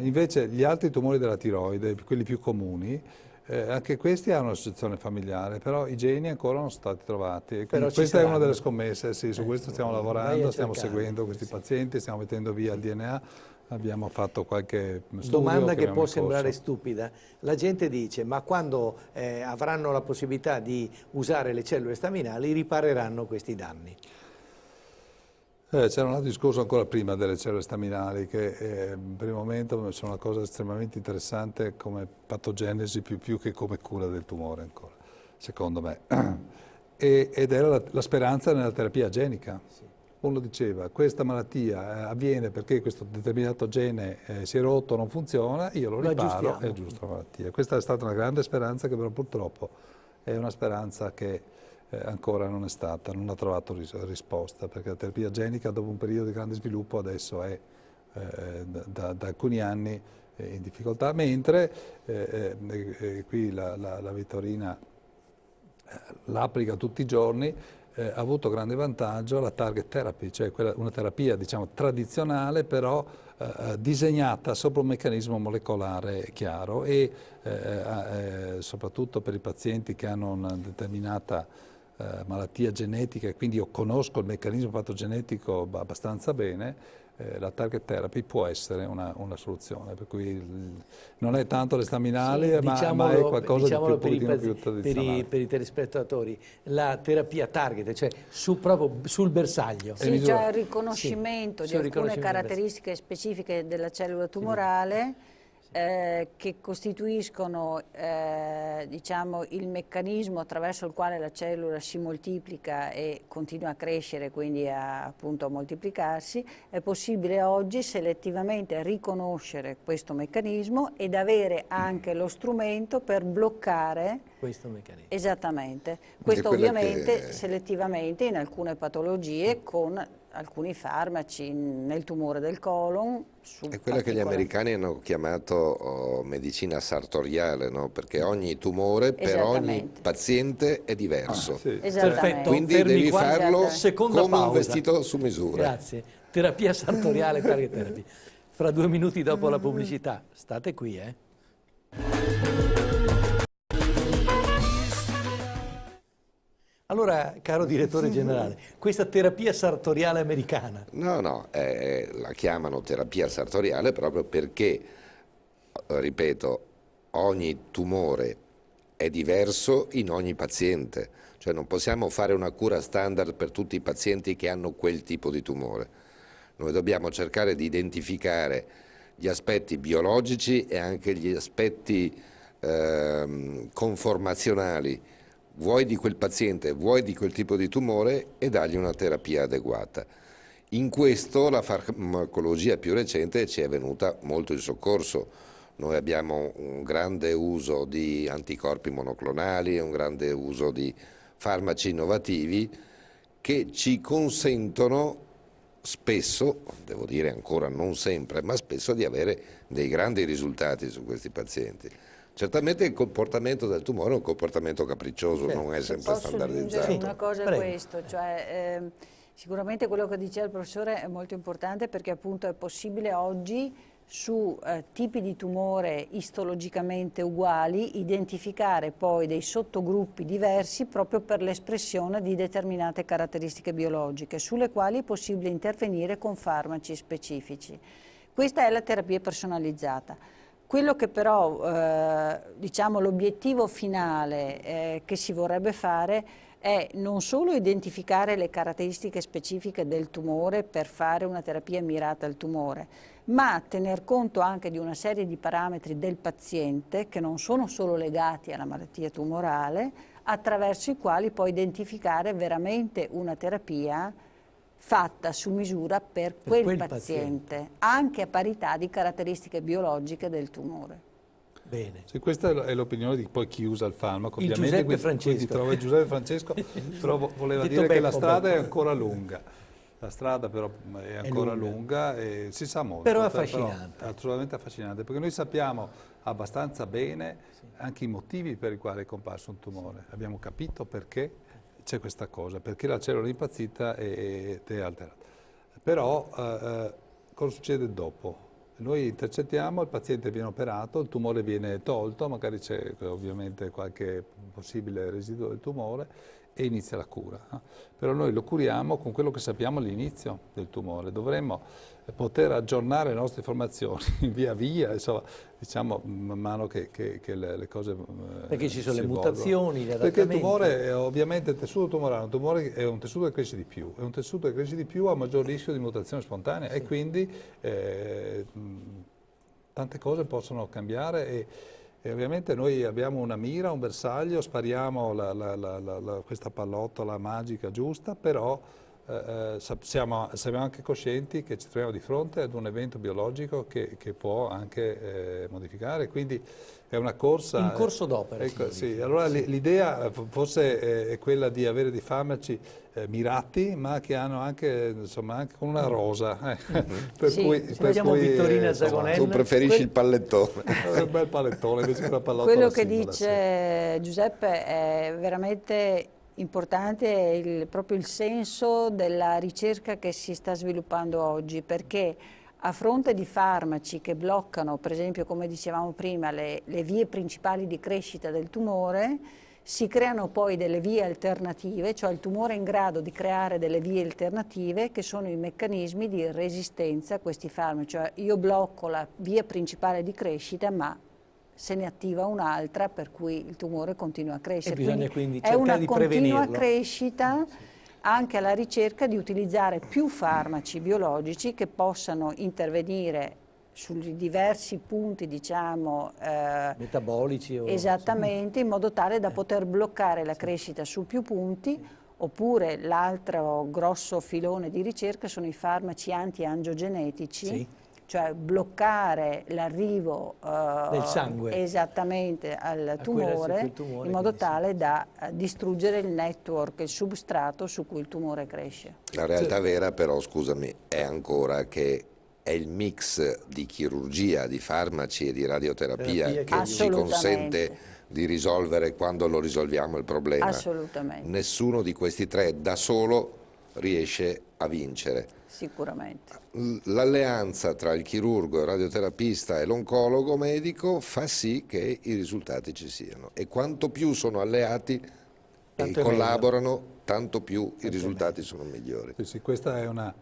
Invece gli altri tumori della tiroide, quelli più comuni, anche questi hanno un'associazione familiare, però i geni ancora non sono stati trovati. Questa è una delle scommesse, sì, su questo stiamo lavorando, stiamo seguendo questi pazienti, stiamo mettendo via il DNA. Abbiamo fatto qualche studio. Domanda che può sembrare stupida. La gente dice, ma quando avranno la possibilità di usare le cellule staminali ripareranno questi danni? C'era un altro discorso ancora prima delle cellule staminali che per il momento sono una cosa estremamente interessante come patogenesi più che come cura del tumore ancora, secondo me. Ed era la speranza nella terapia genica. Sì. Uno diceva, questa malattia avviene perché questo determinato gene si è rotto, non funziona, io lo riparo, è giusto la malattia. Questa è stata una grande speranza che però purtroppo è una speranza che ancora non ha trovato risposta, perché la terapia genica dopo un periodo di grande sviluppo adesso è da alcuni anni in difficoltà, mentre qui la Vittorina l'applica tutti i giorni. Ha avuto grande vantaggio la target therapy, cioè una terapia diciamo tradizionale però disegnata sopra un meccanismo molecolare chiaro e soprattutto per i pazienti che hanno una determinata malattia genetica e quindi io conosco il meccanismo patogenetico abbastanza bene, la target therapy può essere una soluzione, per cui non è tanto le staminali, sì, ma è qualcosa di più tradizionale. Per i telespettatori, la terapia target, cioè proprio sul bersaglio. Sì, c'è il riconoscimento di alcune caratteristiche specifiche della cellula tumorale che costituiscono diciamo, il meccanismo attraverso il quale la cellula si moltiplica e continua a crescere, quindi appunto a moltiplicarsi. È possibile oggi selettivamente riconoscere questo meccanismo ed avere anche lo strumento per bloccare Questo è un meccanismo. Esattamente. Questo quella ovviamente che- selettivamente in alcune patologie con alcuni farmaci nel tumore del colon. È quella che gli americani hanno chiamato medicina sartoriale, no? Perché ogni tumore per ogni Esattamente. paziente è diverso. Sì. Esattamente. Perfetto, Quindi fermi devi qua. farlo Seconda come un pausa. vestito su misura. Grazie. Terapia sartoriale, target therapy. Fra 2 minuti dopo la pubblicità. State qui, Allora, caro direttore generale, questa terapia sartoriale americana, No, la chiamano terapia sartoriale proprio perché, ripeto, ogni tumore è diverso in ogni paziente, cioè non possiamo fare una cura standard per tutti i pazienti che hanno quel tipo di tumore. Noi dobbiamo cercare di identificare gli aspetti biologici e anche gli aspetti conformazionali, vuoi di quel paziente, vuoi di quel tipo di tumore, e dargli una terapia adeguata. In questo la farmacologia più recente ci è venuta molto in soccorso. Noi abbiamo un grande uso di anticorpi monoclonali, un grande uso di farmaci innovativi che ci consentono spesso, devo dire ancora non sempre, ma spesso di avere dei grandi risultati su questi pazienti. Certamente il comportamento del tumore è un comportamento capriccioso, non è sempre Posso aggiungere standardizzato. una cosa a Prego. questo, cioè sicuramente quello che diceva il professore è molto importante, perché appunto è possibile oggi su tipi di tumore istologicamente uguali identificare poi dei sottogruppi diversi proprio per l'espressione di determinate caratteristiche biologiche sulle quali è possibile intervenire con farmaci specifici. Questa è la terapia personalizzata. Quello che però, diciamo, l'obiettivo finale che si vorrebbe fare è non solo identificare le caratteristiche specifiche del tumore per fare una terapia mirata al tumore, ma tener conto anche di una serie di parametri del paziente che non sono solo legati alla malattia tumorale, attraverso i quali poi identificare veramente una terapia fatta su misura per quel paziente, anche a parità di caratteristiche biologiche del tumore. bene. Sì, questa è l'opinione di poi chi usa il farmaco. Il Ovviamente Giuseppe Francesco. trova il Giuseppe Francesco, però voleva Detto dire che la Beppo, strada è Beppo. ancora lunga. La strada però è ancora lunga e si sa molto. Però è affascinante. È assolutamente affascinante, perché noi sappiamo abbastanza bene anche i motivi per i quali è comparso un tumore. Abbiamo capito perché c'è questa cosa, perché la cellula è impazzita ed è alterata. Però cosa succede dopo? Noi intercettiamo, il paziente viene operato, il tumore viene tolto, magari c'è ovviamente qualche possibile residuo del tumore e inizia la cura. Però noi lo curiamo con quello che sappiamo all'inizio del tumore. Dovremmo poter aggiornare le nostre informazioni via via, insomma, diciamo man mano che le cose Perché ci sono si le evolvono. mutazioni, gli Perché il adattamenti. tumore, ovviamente il tessuto tumorale, un tumore è un tessuto che cresce di più, e un tessuto che cresce di più ha maggior rischio di mutazione spontanea e quindi tante cose possono cambiare e ovviamente noi abbiamo una mira, un bersaglio, spariamo questa pallottola magica giusta, però siamo anche coscienti che ci troviamo di fronte ad un evento biologico che può anche modificare, quindi è una corsa. In corso d'opera. Ecco, sì, allora l'idea forse è quella di avere dei farmaci mirati, ma che hanno anche, insomma, anche con una rosa. Per Sì, cui, sì. Vediamo Vittorina insomma, Zagonella. Tu preferisci il pallettone. è un bel palettone invece che una pallottola Quello che singola, dice Giuseppe è veramente importante, proprio il senso della ricerca che si sta sviluppando oggi, perché a fronte di farmaci che bloccano, per esempio, come dicevamo prima, le vie principali di crescita del tumore, si creano poi delle vie alternative, cioè il tumore è in grado di creare delle vie alternative che sono i meccanismi di resistenza a questi farmaci, cioè io blocco la via principale di crescita, ma se ne attiva un'altra per cui il tumore continua a crescere. E bisogna quindi è cercare una di continua prevenirlo. crescita anche alla ricerca di utilizzare più farmaci biologici che possano intervenire sui diversi punti, diciamo, Metabolici o... esattamente, in modo tale da poter bloccare la crescita su più punti, oppure l'altro grosso filone di ricerca sono i farmaci anti-angiogenetici, Sì. cioè bloccare l'arrivo del sangue esattamente al tumore, in modo tale da distruggere il network, il substrato su cui il tumore cresce. La realtà vera però, scusami, è ancora che è il mix di chirurgia, di farmaci e di radioterapia che ci consente di risolvere, quando lo risolviamo, il problema. Assolutamente. Nessuno di questi tre da solo riesce a vincere. Sicuramente. L'alleanza tra il chirurgo, il radioterapista e l'oncologo medico fa sì che i risultati ci siano, e quanto più sono alleati e collaborano, tanto più i risultati sono migliori. Sì, questa è una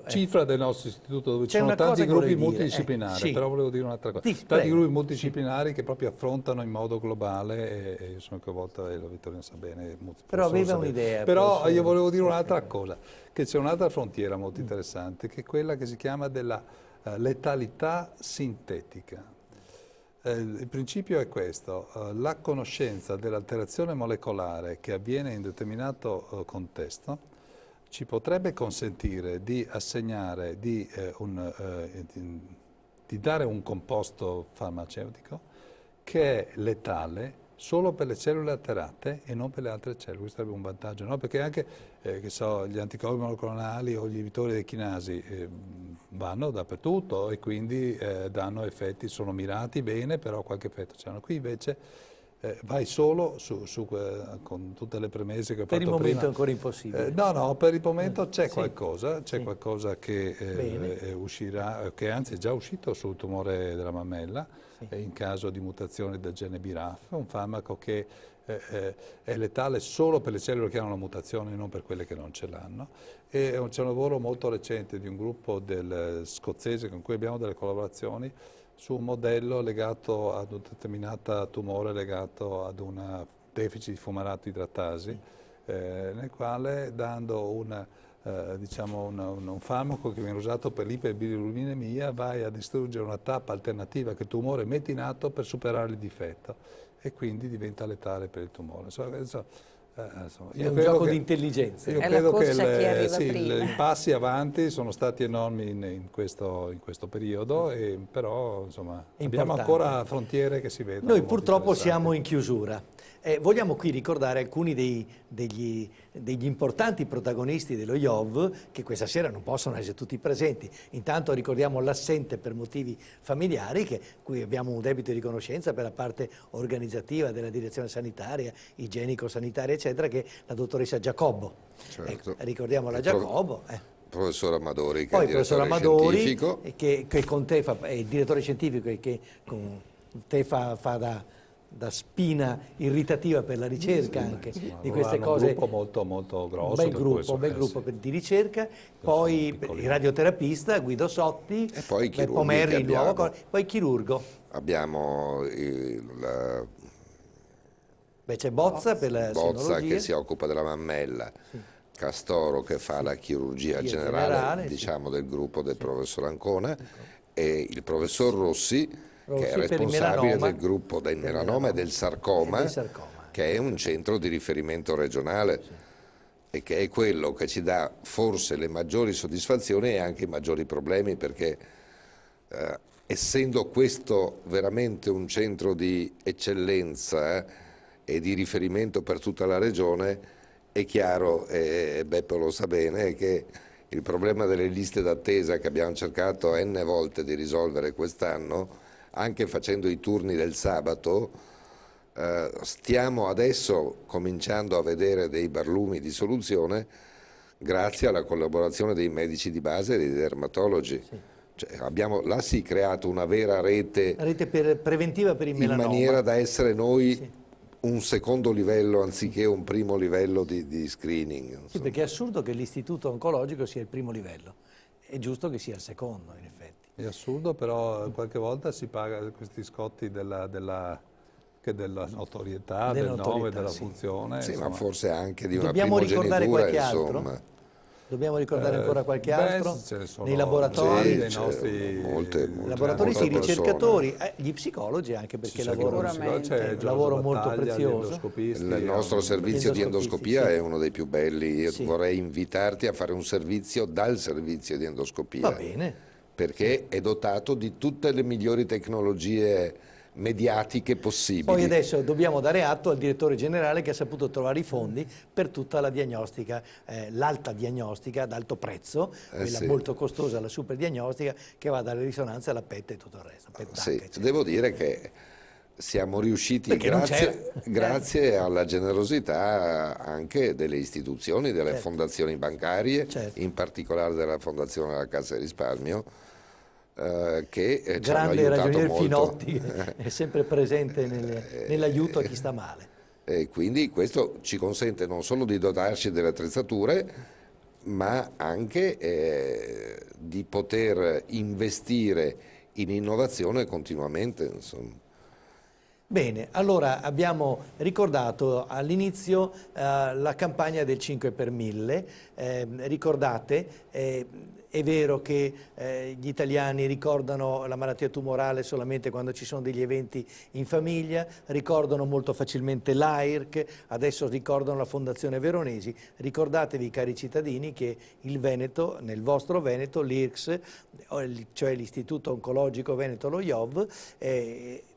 cifra del nostro istituto, dove ci sono una cosa tanti che gruppi volevi dire, multidisciplinari, sì. però volevo dire un'altra cosa. Tanti gruppi multidisciplinari che proprio affrontano in modo globale, e io sono coinvolto, e la Vittorina sa bene. Però aveva un'idea. Però io volevo dire un'altra cosa, che c'è un'altra frontiera molto interessante, che è quella che si chiama della letalità sintetica. Il principio è questo: la conoscenza dell'alterazione molecolare che avviene in determinato contesto ci potrebbe consentire di assegnare, di dare un composto farmaceutico che è letale solo per le cellule alterate e non per le altre cellule. Questo sarebbe un vantaggio, no? Perché anche che so, gli anticorpi monoclonali o gli inibitori delle chinasi vanno dappertutto e quindi danno effetti, sono mirati bene, però qualche effetto c'hanno. Qui invece vai solo con tutte le premesse che ho fatto prima. Per il momento è ancora impossibile. No, per il momento c'è qualcosa, qualcosa che uscirà, che anzi è già uscito sul tumore della mammella, in caso di mutazione del gene BRAF, un farmaco che è letale solo per le cellule che hanno la mutazione e non per quelle che non ce l'hanno. E c'è un lavoro molto recente di un gruppo del scozzese con cui abbiamo delle collaborazioni su un modello legato ad un determinato tumore legato ad un deficit di fumarato idratasi, nel quale, dando un farmaco che viene usato per l'iperbilirubinemia, vai a distruggere una tappa alternativa che il tumore mette in atto per superare il difetto, e quindi diventa letale per il tumore. È un gioco di intelligenza. Io credo che i passi avanti sono stati enormi in questo periodo, però insomma, abbiamo ancora frontiere che si vedono. Noi purtroppo siamo in chiusura. Vogliamo qui ricordare alcuni degli importanti protagonisti dello IOV, che questa sera non possono essere tutti presenti. Intanto ricordiamo l'assente per motivi familiari, cui abbiamo un debito di riconoscenza per la parte organizzativa della direzione sanitaria, igienico-sanitaria, eccetera, che è la dottoressa Giacobbo. Certo. Ricordiamo la Giacobbo. Professor Amadori, che poi è il direttore scientifico. Che con te è il direttore scientifico e che con te fa da spina irritativa per la ricerca anche di queste cose. Un gruppo molto grosso. Un bel gruppo di ricerca, poi il radioterapista Guido Sotti, e poi Beppo Merri, il nuovo, poi chirurgo. Abbiamo c'è Bozza per la Bozza che si occupa della mammella, Castoro che fa la chirurgia generale diciamo, del gruppo del professor Ancona, e il professor Rossi, che è responsabile del gruppo del melanoma e del sarcoma, che è un centro di riferimento regionale e che è quello che ci dà forse le maggiori soddisfazioni e anche i maggiori problemi, perché essendo questo veramente un centro di eccellenza e di riferimento per tutta la regione, è chiaro, e Beppe lo sa bene, che il problema delle liste d'attesa che abbiamo cercato n volte di risolvere quest'anno, anche facendo i turni del sabato, stiamo adesso cominciando a vedere dei barlumi di soluzione grazie alla collaborazione dei medici di base e dei dermatologi. Cioè, abbiamo là creato una vera rete preventiva per il melanoma, in maniera da essere noi un secondo livello anziché un primo livello di screening. Sì, perché è assurdo che l'istituto oncologico sia il primo livello, è giusto che sia il secondo in effetti. È assurdo, però qualche volta si paga questi scotti della notorietà, del nome, della funzione. Sì, insomma. ma forse anche di una Dobbiamo ricordare qualche insomma. altro? Dobbiamo ricordare ancora qualche altro? Ce ne sono nei laboratori, dei nostri laboratoristi, i ricercatori, gli psicologi anche, perché lavorano c'è un lavoro molto prezioso. Il nostro servizio di endoscopia è uno dei più belli. Io vorrei invitarti a fare un servizio dal servizio di endoscopia. Va bene. perché è dotato di tutte le migliori tecnologie mediatiche possibili. Poi adesso dobbiamo dare atto al direttore generale che ha saputo trovare i fondi per tutta la diagnostica, l'alta diagnostica ad alto prezzo, quella sì, molto costosa, la super diagnostica, che va dalle risonanze alla PET e tutto il resto. sì, devo dire che siamo riusciti, grazie alla generosità anche delle istituzioni, delle fondazioni bancarie, in particolare della Fondazione della Cassa di Risparmio, che ci hanno aiutato ragioniere molto. Finotti è sempre presente nell'aiuto a chi sta male. E quindi questo ci consente non solo di dotarci delle attrezzature, ma anche di poter investire in innovazione continuamente, insomma. Bene, allora abbiamo ricordato all'inizio la campagna del 5 per 1000, ricordate, è vero che gli italiani ricordano la malattia tumorale solamente quando ci sono degli eventi in famiglia, ricordano molto facilmente l'AIRC, adesso ricordano la Fondazione Veronesi. Ricordatevi, cari cittadini, che il Veneto, nel vostro Veneto, l'IRCS, cioè l'Istituto Oncologico Veneto, lo IOV,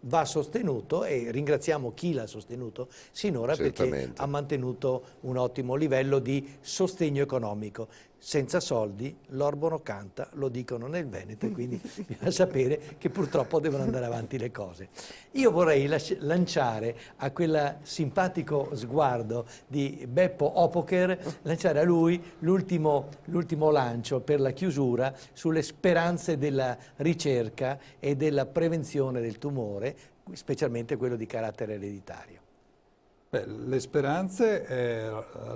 va sostenuto, e ringraziamo chi l'ha sostenuto sinora, perché ha mantenuto un ottimo livello di sostegno economico. Senza soldi l'orbo non canta, lo dicono nel Veneto, e quindi bisogna sapere che purtroppo devono andare avanti le cose. Io vorrei lanciare a quel simpatico sguardo di Beppo Opoker, lanciare a lui l'ultimo lancio per la chiusura sulle speranze della ricerca e della prevenzione del tumore, specialmente quello di carattere ereditario. Beh, le speranze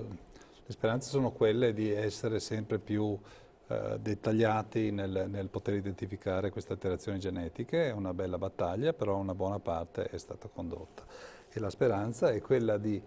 sono quelle di essere sempre più dettagliati nel poter identificare queste alterazioni genetiche. È una bella battaglia, però una buona parte è stata condotta. E la speranza è quella di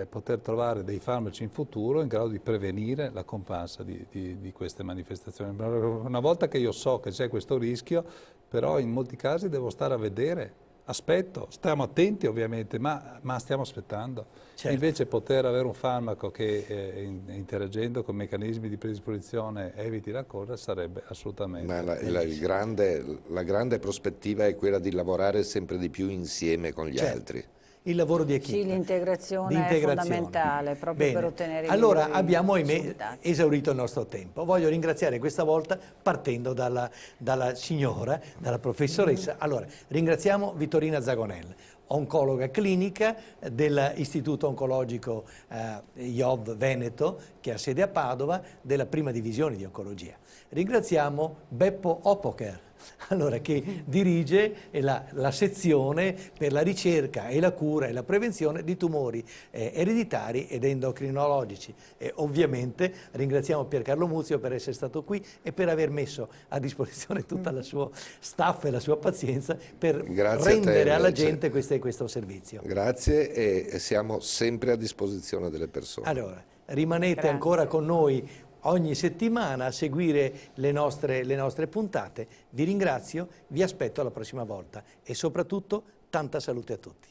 poter trovare dei farmaci in futuro in grado di prevenire la comparsa di queste manifestazioni. Una volta che io so che c'è questo rischio, però in molti casi devo stare a vedere. Aspetto, stiamo attenti ovviamente, ma stiamo aspettando. Certo. Invece poter avere un farmaco che interagendo con meccanismi di predisposizione eviti la cosa sarebbe assolutamente... Ma la grande prospettiva è quella di lavorare sempre di più insieme con gli altri. Il lavoro di equipe. Sì, l'integrazione è fondamentale proprio per ottenere i allora abbiamo risultati. esaurito il nostro tempo. Voglio ringraziare questa volta partendo dalla signora, dalla professoressa. Allora, ringraziamo Vittorina Zagonel, oncologa clinica dell'Istituto Oncologico IOV Veneto, che ha sede a Padova, della prima divisione di oncologia. Ringraziamo Beppo Opoker, allora, che dirige la sezione per la ricerca e la cura e la prevenzione di tumori ereditari ed endocrinologici. E ovviamente ringraziamo Piercarlo Muzio per essere stato qui e per aver messo a disposizione tutta la sua staff e la sua pazienza per rendere alla gente questo servizio. Grazie, e siamo sempre a disposizione delle persone. Allora, rimanete ancora con noi ogni settimana a seguire le nostre puntate. Vi ringrazio, vi aspetto alla prossima volta e soprattutto tanta salute a tutti.